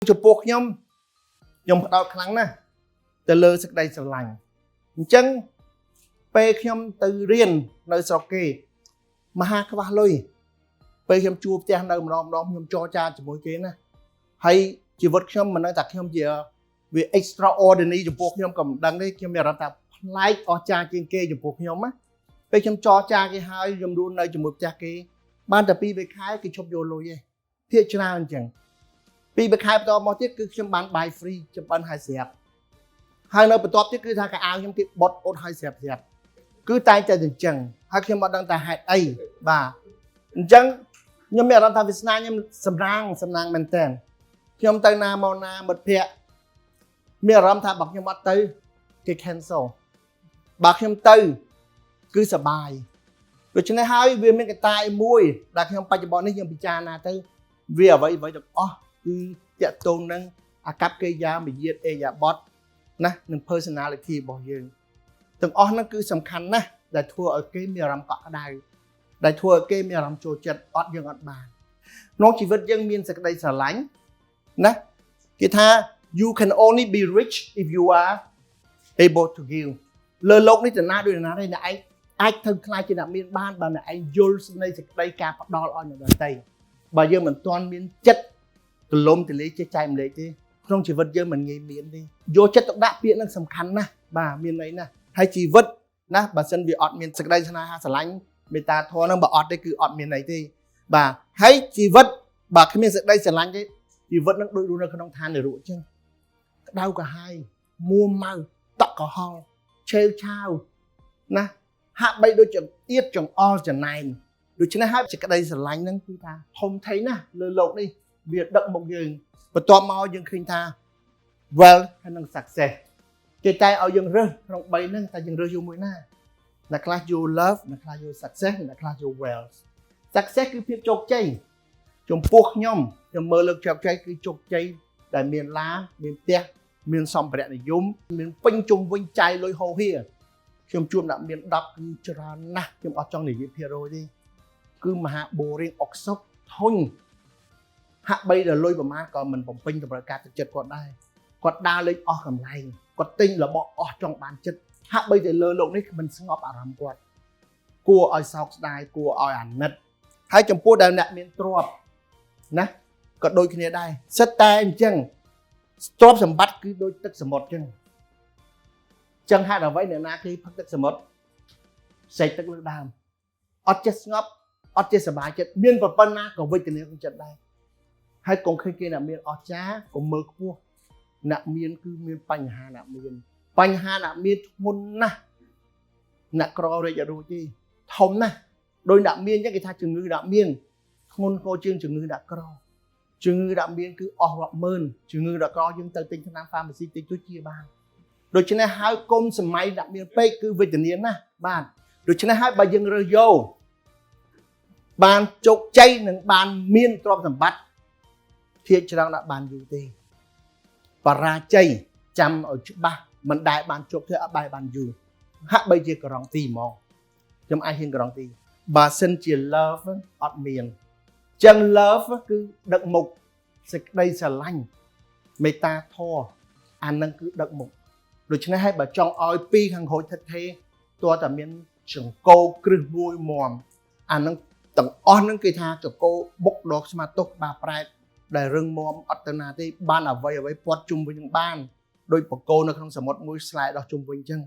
ចំពោះខ្ញុំផ្ដោតខ្លាំងណាស់ទៅលើសេចក្តីស្រឡាញ់អញ្ចឹងពេលខ្ញុំទៅរៀននៅស្រុកគេមហាខ្វះលុយពេលខ្ញុំជួបផ្ទះនៅម្ដងខ្ញុំចរចាជាមួយគេណាហើយជីវិតខ្ញុំមិនដឹងថាខ្ញុំជាវា extraordinary ចំពោះខ្ញុំក៏មិនដឹងទេខ្ញុំមានអារម្មណ៍ថាប្លែកអស្ចារ្យជាងគេចំពោះខ្ញុំណាពេលខ្ញុំចរចាគេហើយខ្ញុំរស់នៅជាមួយផ្ទះគេបានតែ2 ខែគេឈប់យកលុយឯងភាគច្រើនអញ្ចឹង2 ខែបន្តមកទៀតគឺខ្ញុំបានបាយ free ខ្ញុំបានហើយស្រាប់ហើយនៅបន្ទាប់ទៀតគឺថាកៅអៅខ្ញុំគេបត់អត់ហើយស្រាប់គឺតែងតែអញ្ចឹងហើយខ្ញុំអត់ដឹងថាហេតុអីបាទអញ្ចឹងខ្ញុំមានអារម្មណ៍ថាវាសនាខ្ញុំសំណាងមែនតើខ្ញុំទៅណាមកណាមិត្តភ័ក្តិមានអារម្មណ៍ថាបើខ្ញុំអត់ទៅគេ cancel បើខ្ញុំទៅគឺសប្បាយដូច្នេះហើយវាមានកត្តាមួយដែលខ្ញុំបច្ចុប្បន្ននេះខ្ញុំពិចារណាទៅវាអ្វីទាំងអស់គឺតាក់ទងនឹងអាកប្បកិរិយាមាយាទអេយ៉ាបតណានិង personality របស់យើងទាំងអស់ហ្នឹងគឺសំខាន់ណាស់ដែលធ្វើឲ្យគេមានអារម្មណ៍កក់ក្ដៅដែលធ្វើឲ្យគេមានអារម្មណ៍ចូលចិត្តអត់យើងអត់បានក្នុងជីវិតយើងមានសេចក្តីស្រឡាញ់ណាគេថា you can only be rich if you are able to give លើโลกនេះទៅណាដូចណាទេអ្នកឯងអាចធ្វើខ្លាចជាអ្នកមានបានបើអ្នកឯងយល់នៃសេចក្តីការផ្ដល់ឲ្យអ្នកដទៃបើយើងមិនទាន់មានចិត្តទលំទលាចេះចែកម្លែកទេក្នុងជីវិតយើងមិនងាយមានទេយកចិត្តទុកដាក់ពាក្យហ្នឹងសំខាន់ណាស់បាទមានន័យណាស់ហើយជីវិតណាបើសិនវាអត់មានសេចក្តីស្នេហាស្រឡាញ់មេត្តាធម៌ហ្នឹងបើអត់ទេគឺអត់មានន័យទេបាទហើយជីវិតបើគ្មានសេចក្តីស្រឡាញ់ទេជីវិតហ្នឹងដូចរស់នៅក្នុងឋាននរកអញ្ចឹងក្តៅក្រហាយមួម៉ៅតក់ក្រហល់ឆេវឆាវណាហាក់បីដូចចង្អៀតចង្អល់ចំណែនដូច្នេះហើយសេចក្តីស្រឡាញ់ហ្នឹងគឺថាធំធេងណាស់លើโลกនេះវាដឹកមកយើងបន្ទាប់មកយើងឃើញថា wealth ហើយនិង success គេតែឲ្យយើងរើសក្នុង3ហ្នឹងតែយើងរើសយកមួយណាអ្នកខ្លះយក love អ្នកខ្លះយក success អ្នកខ្លះយក wealth success គឺភាពជោគជ័យចំពោះខ្ញុំមើលលើកជោគជ័យគឺជោគជ័យដែលមានឡានមានផ្ទះមានសម្ភារៈនិយមមានពេញជុំវិញចាយលុយហូរហៀខ្ញុំជួបអ្នកមាន10គឺច្រើនណាស់ខ្ញុំអត់ចង់និយាយភាគរយទេគឺមហា boring អុកសុកធុញហាក់បីដល់លុយប្រមាណក៏មិនបំពេញតម្រូវការទឹកចិត្តគាត់ដែរគាត់ដើរលេងអស់កន្លែងគាត់ទិញរបស់អស់ចង់បានចិត្តហាក់បីតែលើโลกនេះមិនស្ងប់អារម្មណ៍គាត់គួរឲ្យសោកស្ដាយគួរឲ្យអាណិតហើយចំពោះដែលអ្នកមានទ្រព្យណាក៏ដូចគ្នាដែរសិតតែអញ្ចឹងទ្រព្យសម្បត្តិគឺដូចទឹកសមុទ្រអញ្ចឹងហេតុអ្វីអ្នកណាគេផឹកទឹកសមុទ្រសេកទឹកលើដើមអត់ចេះស្ងប់អត់ចេះសប្បាយចិត្តមានប្រពន្ធណាក៏វិជ្ជមានក្នុងចិត្តដែរហើយកុំឃើញគេអ្នកមានអស្ចារ្យកុំមើលខ្ពស់អ្នកមានគឺមានបញ្ហាអ្នកមានធ្ងន់ណាស់អ្នកក្ររេចអរួចទេធំណាស់ដោយអ្នកមានអញ្ចឹងគេថាជំងឺអ្នកមានធ្ងន់ខុសជាងជំងឺអ្នកក្រជំងឺអ្នកមានគឺអស់រាប់ម៉ឺនជំងឺអ្នកក្រយើងទៅទិញថ្នាំ pharmacy តិចតួចជាបានដូច្នេះហើយគុំសម័យអ្នកមានពេកគឺវិជ្ជមានណាស់បាទដូច្នេះហើយបើយើងរើសយកបានជោគជ័យនិងបានមានទ្រព្យសម្បត្តិភាគច្រើនដាក់បានយូរទេបរាជ័យចាំឲ្យច្បាស់មិនដែលបានជោគជ័យអត់បានយូរហាក់បីជាក្រងទីហ្មងខ្ញុំអាចហ៊ានក្រងទីបើសិនជា love អត់មានចឹង love គឺដឹកមុខសេចក្តីស្រឡាញ់មេត្តាធម៌អានឹងគឺដឹកមុខដូច្នេះហើយបើចង់ឲ្យពីខាងហូចថិតថេរតើតែមានចង្កោគ្រឹះមួយមាំអានឹងទាំងអស់ហ្នឹងគេថាចង្កោបុកដកស្មាទុកបាប្រែតដែលរឹងមាំអត់ទៅណាទេបានអ្វីព័ទ្ធជុំវិញនឹងបានដោយបកគោនៅក្នុងសមុទ្រមួយស្លែដោះជុំវិញអញ្ចឹង